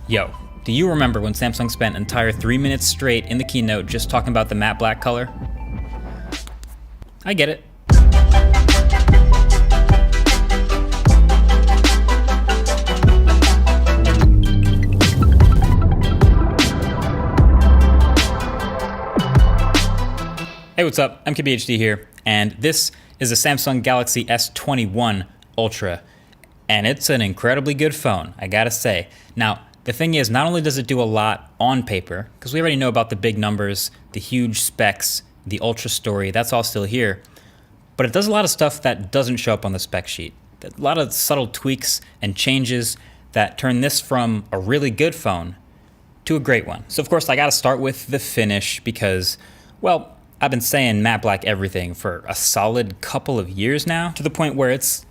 Yo, do you remember when Samsung spent an entire 3 minutes straight in the keynote just talking about the matte black color? I get it. Hey, what's up? MKBHD here, and this is a Samsung Galaxy S21 Ultra, and it's an incredibly good phone, I gotta say. Now, the thing is, not only does it do a lot on paper, because we already know about the big numbers, the huge specs, the Ultra story, that's all still here, but it does a lot of stuff that doesn't show up on the spec sheet. A lot of subtle tweaks and changes that turn this from a really good phone to a great one. So of course, I gotta start with the finish because, well, I've been saying matte black everything for a solid couple of years now, to the point where it's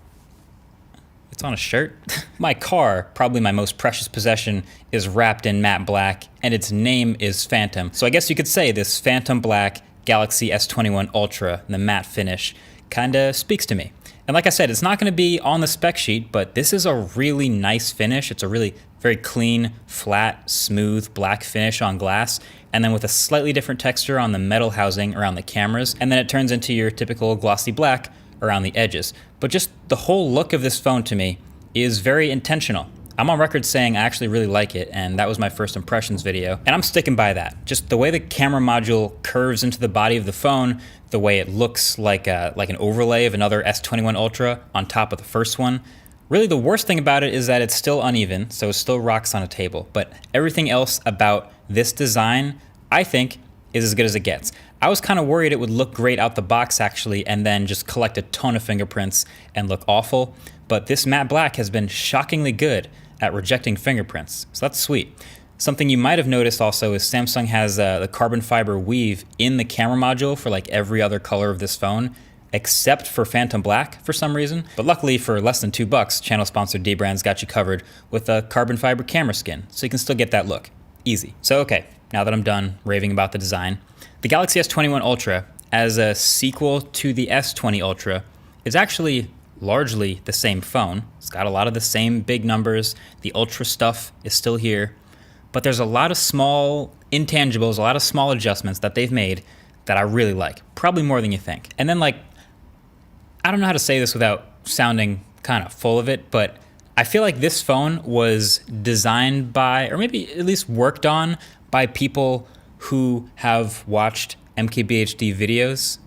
on a shirt. My car, probably my most precious possession, is wrapped in matte black, and its name is Phantom. So I guess you could say this Phantom Black Galaxy S21 Ultra, the matte finish, kinda speaks to me. And like I said, it's not gonna be on the spec sheet, but this is a really nice finish. It's a really very clean, flat, smooth black finish on glass, and then with a slightly different texture on the metal housing around the cameras, and then it turns into your typical glossy black around the edges. But just the whole look of this phone to me is very intentional. I'm on record saying I actually really like it, and that was my first impressions video, and I'm sticking by that. Just the way the camera module curves into the body of the phone, the way it looks like an overlay of another S21 Ultra on top of the first one. Really, the worst thing about it is that it's still uneven, so it still rocks on a table, but everything else about this design, I think, is as good as it gets. I was kind of worried it would look great out the box actually, and then just collect a ton of fingerprints and look awful, but this matte black has been shockingly good at rejecting fingerprints, so that's sweet. Something you might have noticed also is Samsung has the carbon fiber weave in the camera module for like every other color of this phone, except for Phantom Black for some reason. But luckily for less than $2, channel sponsor D-Brands got you covered with a carbon fiber camera skin, so you can still get that look. Easy. So okay, now that I'm done raving about the design, the Galaxy S21 Ultra, as a sequel to the S20 Ultra, is actually largely the same phone. It's got a lot of the same big numbers, the Ultra stuff is still here, but there's a lot of small intangibles, a lot of small adjustments that they've made that I really like, probably more than you think. And then like, I don't know how to say this without sounding kind of full of it, but I feel like this phone was designed by, or maybe at least worked on by people who have watched MKBHD videos.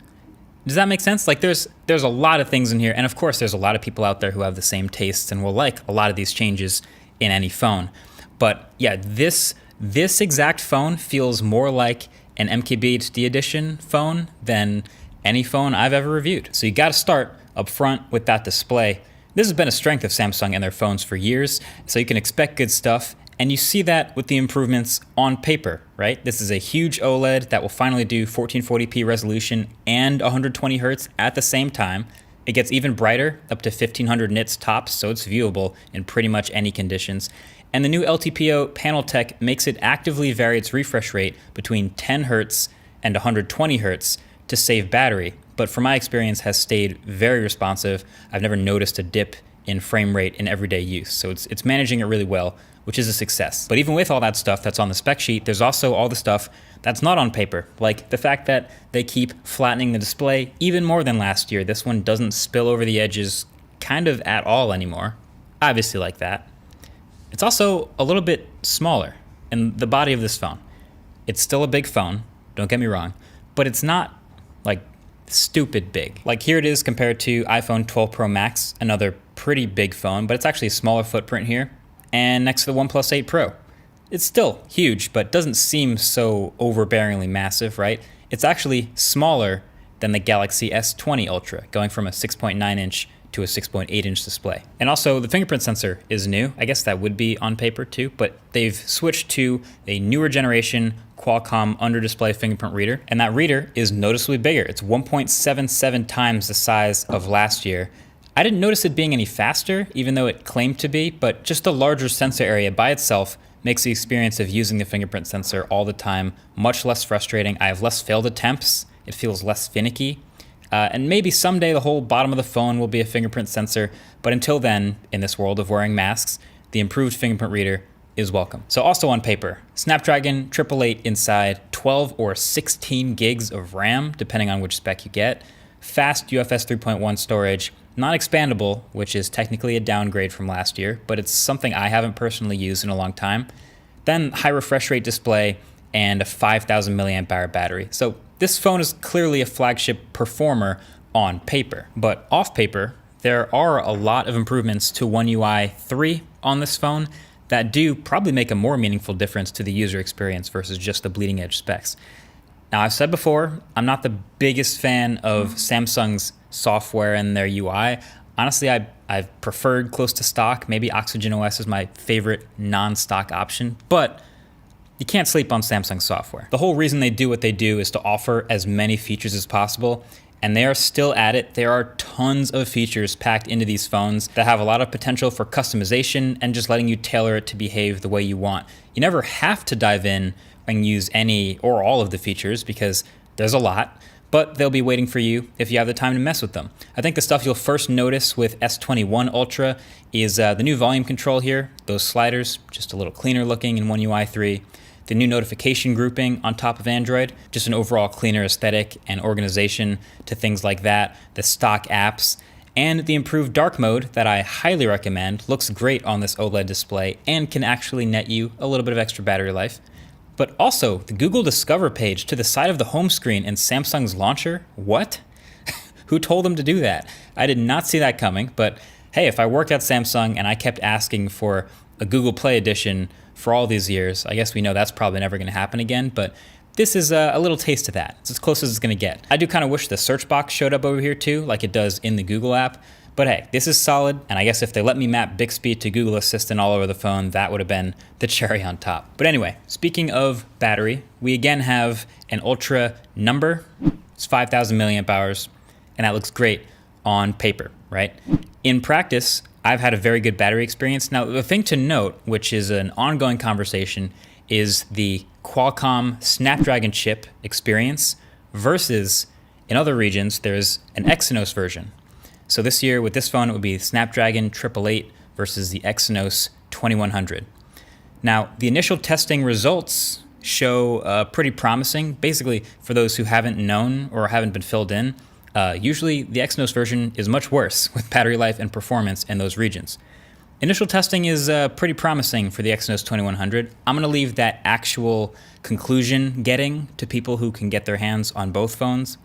Does that make sense? Like there's a lot of things in here, and of course there's a lot of people out there who have the same tastes and will like a lot of these changes in any phone. But yeah, this exact phone feels more like an MKBHD edition phone than any phone I've ever reviewed. So you gotta start up front with that display. This has been a strength of Samsung and their phones for years, so you can expect good stuff, and you see that with the improvements on paper, right? This is a huge OLED that will finally do 1440p resolution and 120 Hz at the same time. It gets even brighter, up to 1500 nits tops, so it's viewable in pretty much any conditions. And the new LTPO panel tech makes it actively vary its refresh rate between 10 Hz and 120 Hz to save battery, but from my experience has stayed very responsive. I've never noticed a dip in frame rate in everyday use, so it's managing it really well, which is a success. But even with all that stuff that's on the spec sheet, there's also all the stuff that's not on paper, like the fact that they keep flattening the display even more than last year. This one doesn't spill over the edges kind of at all anymore. I obviously like that. It's also a little bit smaller in the body of this phone. It's still a big phone, don't get me wrong, but it's not like stupid big. Like here it is compared to iPhone 12 Pro Max, another pretty big phone, but it's actually a smaller footprint here. And next to the OnePlus 8 Pro. It's still huge, but doesn't seem so overbearingly massive, right? It's actually smaller than the Galaxy S20 Ultra, going from a 6.9 inch to a 6.8 inch display. And also the fingerprint sensor is new. I guess that would be on paper too, but they've switched to a newer generation Qualcomm under display fingerprint reader. And that reader is noticeably bigger. It's 1.77 times the size of last year. I didn't notice it being any faster, even though it claimed to be, but just the larger sensor area by itself makes the experience of using the fingerprint sensor all the time much less frustrating. I have less failed attempts. It feels less finicky. And maybe someday the whole bottom of the phone will be a fingerprint sensor, but until then, in this world of wearing masks, the improved fingerprint reader is welcome. So also on paper, Snapdragon 888 inside, 12 or 16 gigs of RAM, depending on which spec you get. Fast UFS 3.1 storage, non-expandable, which is technically a downgrade from last year, but it's something I haven't personally used in a long time. Then high refresh rate display and a 5,000 milliamp hour battery. So this phone is clearly a flagship performer on paper, but off paper, there are a lot of improvements to One UI 3 on this phone that do probably make a more meaningful difference to the user experience versus just the bleeding edge specs. Now, I've said before, I'm not the biggest fan of Samsung's software and their UI. Honestly, I've preferred close to stock. Maybe Oxygen OS is my favorite non-stock option, but you can't sleep on Samsung software. The whole reason they do what they do is to offer as many features as possible, and they are still at it. There are tons of features packed into these phones that have a lot of potential for customization and just letting you tailor it to behave the way you want. You never have to dive in and use any or all of the features because there's a lot, but they'll be waiting for you if you have the time to mess with them. I think the stuff you'll first notice with S21 Ultra is the new volume control here, those sliders, just a little cleaner looking in One UI 3. The new notification grouping on top of Android, just an overall cleaner aesthetic and organization to things like that, the stock apps, and the improved dark mode that I highly recommend. Looks great on this OLED display and can actually net you a little bit of extra battery life. But also, the Google Discover page to the side of the home screen in Samsung's launcher? What? Who told them to do that? I did not see that coming, but hey, if I worked at Samsung and I kept asking for a Google Play edition for all these years, I guess we know that's probably never going to happen again, but this is a little taste of that. It's as close as it's going to get. I do kind of wish the search box showed up over here too, like it does in the Google app, but hey, this is solid, and I guess if they let me map Bixby to Google Assistant all over the phone, that would have been the cherry on top. But anyway, speaking of battery, we again have an Ultra number. It's 5,000 milliamp hours, and that looks great on paper, right? In practice, I've had a very good battery experience. Now, the thing to note, which is an ongoing conversation, is the Qualcomm Snapdragon chip experience versus, in other regions, there's an Exynos version. So this year with this phone, it would be Snapdragon 888 versus the Exynos 2100. Now, the initial testing results show pretty promising. Basically, for those who haven't known or haven't been filled in, usually the Exynos version is much worse with battery life and performance in those regions. Initial testing is pretty promising for the Exynos 2100. I'm going to leave that actual conclusion getting to people who can get their hands on both phones.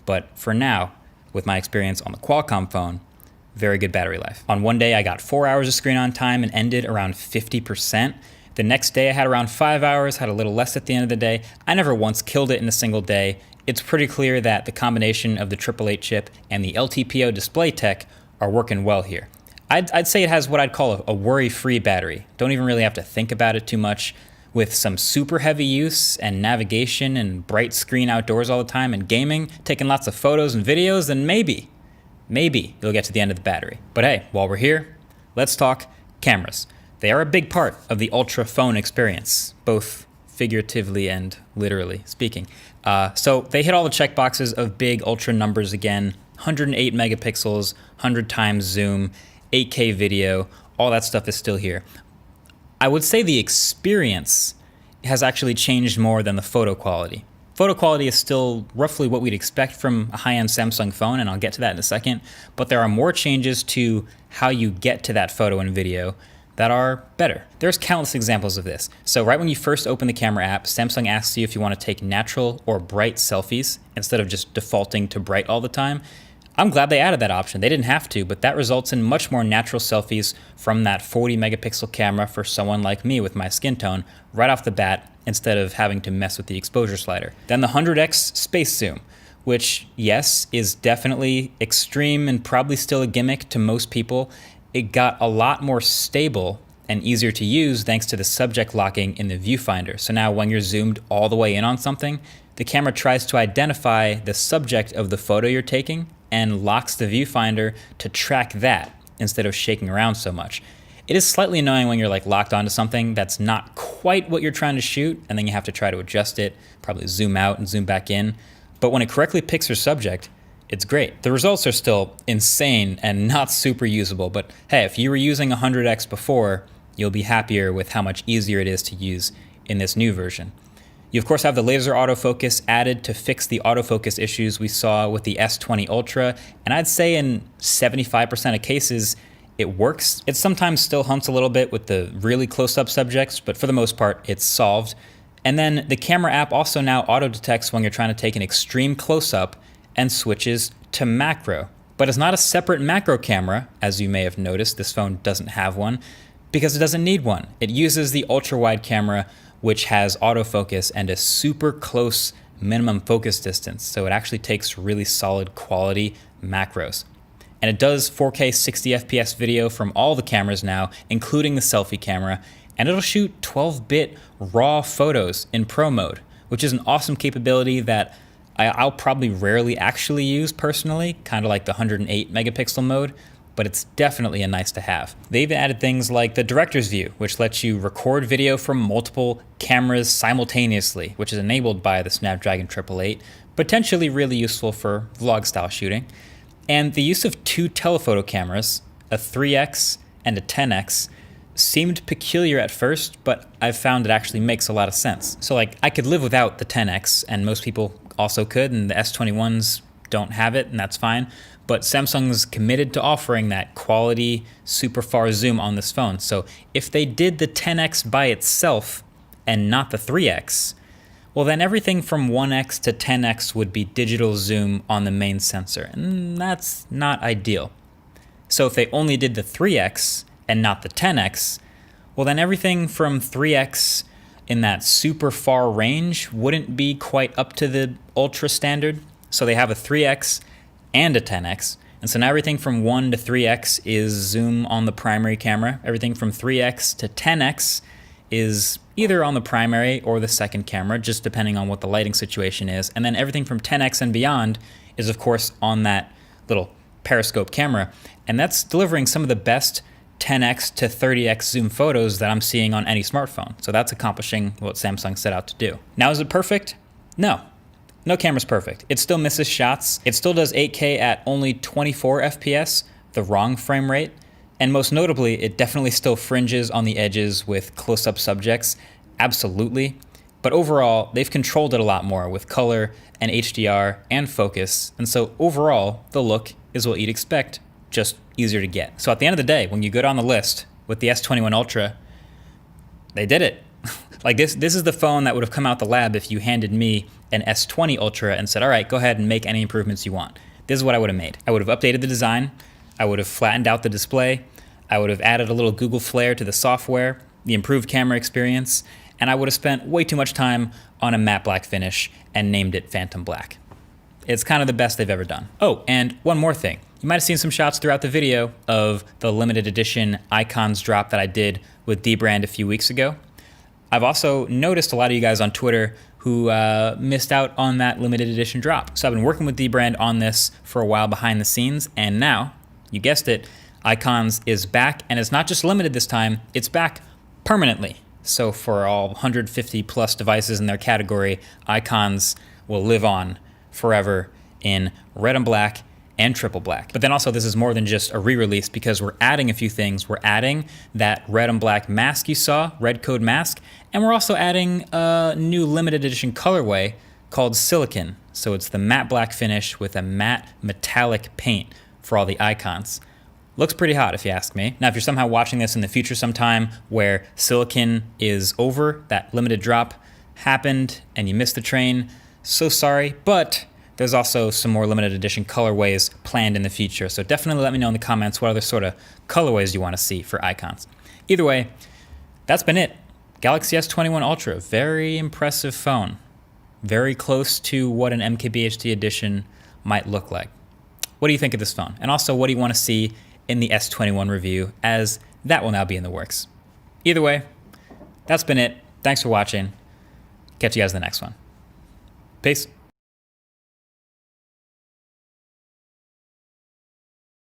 But for now, with my experience on the Qualcomm phone, very good battery life. On one day, I got 4 hours of screen on time and ended around 50%. The next day, I had around 5 hours, had a little less at the end of the day. I never once killed it in a single day. It's pretty clear that the combination of the 888 chip and the LTPO display tech are working well here. I'd say it has what I'd call a worry-free battery. Don't even really have to think about it too much. With some super heavy use and navigation and bright screen outdoors all the time and gaming, taking lots of photos and videos, then maybe you'll get to the end of the battery. But hey, while we're here, let's talk cameras. They are a big part of the Ultra phone experience, both figuratively and literally speaking. So they hit all the check boxes of big Ultra numbers again, 108 megapixels, 100 times zoom, 8K video, all that stuff is still here. I would say the experience has actually changed more than the photo quality. Photo quality is still roughly what we'd expect from a high-end Samsung phone, and I'll get to that in a second, but there are more changes to how you get to that photo and video that are better. There's countless examples of this. So right when you first open the camera app, Samsung asks you if you want to take natural or bright selfies instead of just defaulting to bright all the time. I'm glad they added that option. They didn't have to, but that results in much more natural selfies from that 40 megapixel camera for someone like me with my skin tone right off the bat instead of having to mess with the exposure slider. Then the 100x space zoom, which, yes, is definitely extreme and probably still a gimmick to most people. It got a lot more stable and easier to use thanks to the subject locking in the viewfinder. So now when you're zoomed all the way in on something, the camera tries to identify the subject of the photo you're taking and locks the viewfinder to track that instead of shaking around so much. It is slightly annoying when you're like locked onto something that's not quite what you're trying to shoot, and then you have to try to adjust it, probably zoom out and zoom back in. But when it correctly picks your subject, it's great. The results are still insane and not super usable, but hey, if you were using 100x before, you'll be happier with how much easier it is to use in this new version. You of course have the laser autofocus added to fix the autofocus issues we saw with the S20 Ultra, and I'd say in 75% of cases it works. It sometimes still hunts a little bit with the really close-up subjects, but for the most part it's solved. And then the camera app also now auto-detects when you're trying to take an extreme close-up and switches to macro. But it's not a separate macro camera, as you may have noticed. This phone doesn't have one because it doesn't need one. It uses the ultra-wide camera, which has autofocus and a super close minimum focus distance. So it actually takes really solid quality macros. And it does 4K 60 FPS video from all the cameras now, including the selfie camera, and it'll shoot 12-bit raw photos in Pro mode, which is an awesome capability that I'll probably rarely actually use personally, kind of like the 108 megapixel mode, but it's definitely a nice to have. They even added things like the director's view, which lets you record video from multiple cameras simultaneously, which is enabled by the Snapdragon 888, potentially really useful for vlog style shooting. And the use of two telephoto cameras, a 3x and a 10x, seemed peculiar at first, but I've found it actually makes a lot of sense. So like, I could live without the 10x, and most people also could, and the S21s don't have it, and that's fine. But Samsung's committed to offering that quality super far zoom on this phone. So if they did the 10x by itself and not the 3x, well then everything from 1x to 10x would be digital zoom on the main sensor, and that's not ideal. So if they only did the 3x and not the 10x, well then everything from 3x in that super far range wouldn't be quite up to the ultra standard. So they have a 3x and a 10x, and so now everything from 1 to 3x is zoom on the primary camera. Everything from 3x to 10x is either on the primary or the second camera, just depending on what the lighting situation is. And then everything from 10x and beyond is of course on that little periscope camera, and that's delivering some of the best 10x to 30x zoom photos that I'm seeing on any smartphone. So that's accomplishing what Samsung set out to do. Now, is it perfect? No. No camera's perfect. It still misses shots. It still does 8K at only 24 FPS, the wrong frame rate. And most notably, it definitely still fringes on the edges with close-up subjects, absolutely. But overall, they've controlled it a lot more with color and HDR and focus. And so overall, the look is what you'd expect, just easier to get. So at the end of the day, when you go down the list with the S21 Ultra, they did it. Like this is the phone that would have come out the lab if you handed me an S20 Ultra and said, all right, go ahead and make any improvements you want. This is what I would have made. I would have updated the design. I would have flattened out the display. I would have added a little Google flair to the software, the improved camera experience, and I would have spent way too much time on a matte black finish and named it Phantom Black. It's kind of the best they've ever done. Oh, and one more thing. You might have seen some shots throughout the video of the limited edition icons drop that I did with Dbrand a few weeks ago. I've also noticed a lot of you guys on Twitter who missed out on that limited edition drop. So I've been working with Dbrand on this for a while behind the scenes, and now, you guessed it, Icons is back, and it's not just limited this time, it's back permanently. So for all 150 plus devices in their category, Icons will live on forever in red and black and triple black. But then also this is more than just a re-release because we're adding a few things. We're adding that red and black mask you saw, red code mask, and we're also adding a new limited edition colorway called Silicon. So it's the matte black finish with a matte metallic paint for all the icons. Looks pretty hot if you ask me. Now if you're somehow watching this in the future sometime where Silicon is over, that limited drop happened and you missed the train, so sorry, but there's also some more limited edition colorways planned in the future. So definitely let me know in the comments what other sort of colorways you want to see for icons. Either way, that's been it. Galaxy S21 Ultra, very impressive phone. Very close to what an MKBHD edition might look like. What do you think of this phone? And also, what do you want to see in the S21 review, as that will now be in the works? Either way, that's been it. Thanks for watching. Catch you guys in the next one. Peace.